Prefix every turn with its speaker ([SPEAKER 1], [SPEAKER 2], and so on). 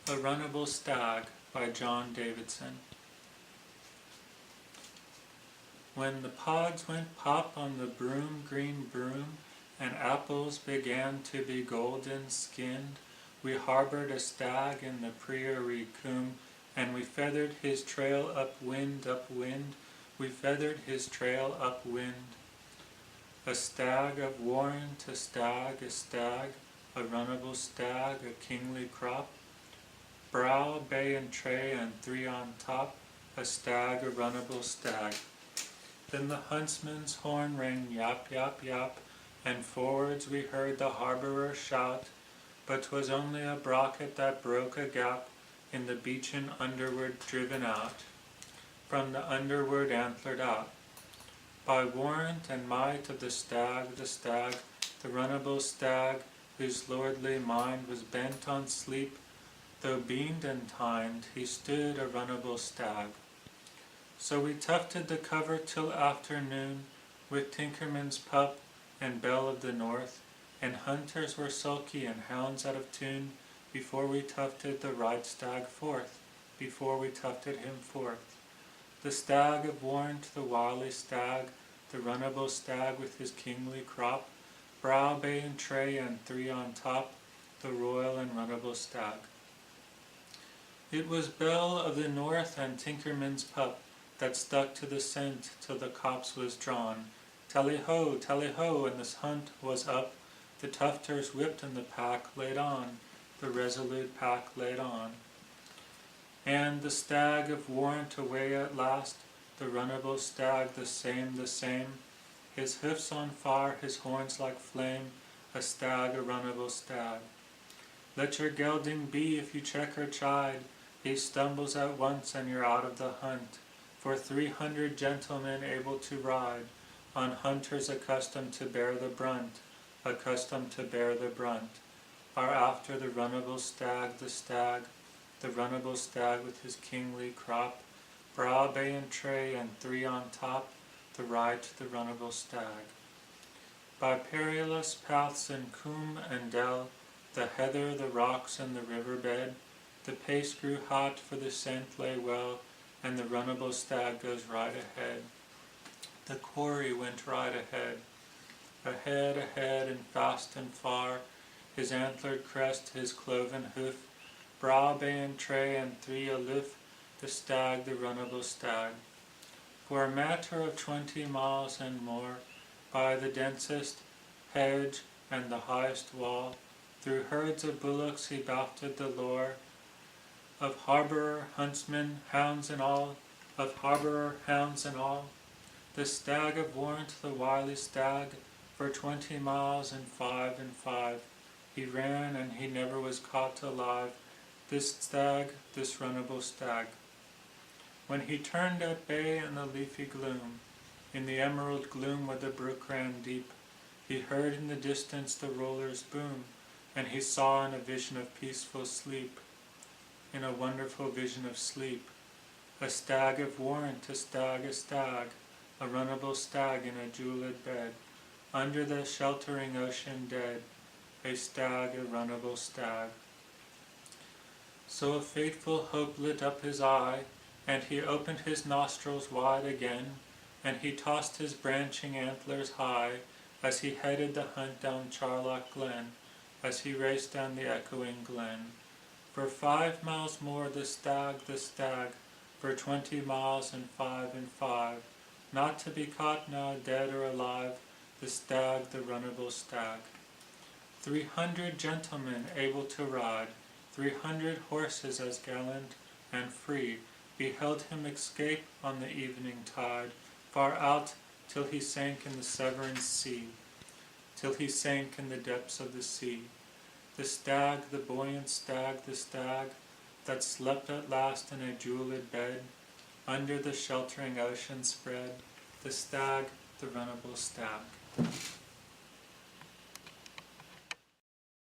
[SPEAKER 1] A Runnable Stag by John Davidson. When the pods went pop on the green broom, and apples began to be golden skinned, we harbored a stag in the prairie coombe, and we feathered his trail upwind, we feathered his trail upwind. A stag of warrant, a stag, a runnable stag, a kingly crop, brow, bay, and tray, and three on top, a stag, a runnable stag. Then the huntsman's horn rang yap, yap, yap, and forwards we heard the harbourer shout, but 'twas only a brocket that broke a gap in the beechen underward driven out, from the underward antlered out. By warrant and might of the stag, the runnable stag, whose lordly mind was bent on sleep, though beamed and tined, he stood a runnable stag. So we tufted the cover till afternoon, with Tinkerman's pup and belle of the north, and hunters were sulky and hounds out of tune, before we tufted the right stag forth, The stag of warrant, the wily stag, the runnable stag with his kingly crop, brow, bay, and tray, and three on top, the royal and runnable stag. It was belle of the north and Tinkerman's pup that stuck to the scent till the copse was drawn. Tally-ho, and this hunt was up. The tufters whipped and the pack laid on, the resolute pack laid on. And the stag of warrant away at last, the runnable stag the same, his hoofs on fire, his horns like flame, a stag, a runnable stag. Let your gelding be if you check or chide, he stumbles at once and you're out of the hunt, for 300 gentlemen able to ride, on hunters accustomed to bear the brunt, are after the runnable stag, the runnable stag with his kingly crop, brow, bay, and tray, and three on top, the ride to the runnable stag. By perilous paths in coombe and dell, the heather, the rocks, and the river bed, the pace grew hot, for the scent lay well, and the runnable stag goes right ahead. The quarry went right ahead, and fast and far, his antlered crest, his cloven hoof, brow, bay, and tray, and three aloof, the stag, the runnable stag. For a matter of 20 miles and more, by the densest hedge and the highest wall, through herds of bullocks he bafted the lore, of harbourer, huntsmen, hounds and all, the stag of warrant, the wily stag, for 20 miles and 5, he ran and he never was caught alive, this stag, this runnable stag. When he turned at bay in the leafy gloom, in the emerald gloom where the brook ran deep, he heard in the distance the rollers boom, and he saw in a vision of peaceful sleep, in a wonderful vision of sleep, a stag of warrant, a stag, a runnable stag in a jeweled bed, under the sheltering ocean dead, a stag, a runnable stag. So a fateful hope lit up his eye, and he opened his nostrils wide again, and he tossed his branching antlers high, as he headed the hunt down Charlock Glen, as he raced down the echoing glen. For 5 miles more the stag, for 20 miles and 5, not to be caught now dead or alive, the stag, the runnable stag. 300 gentlemen able to ride, 300 horses as gallant and free, beheld him escape on the evening tide, far out till he sank in the Severn sea, till he sank in the depths of the sea. The stag, the buoyant stag, the stag, that slept at last in a jeweled bed, under the sheltering ocean spread, the stag, the runnable stag.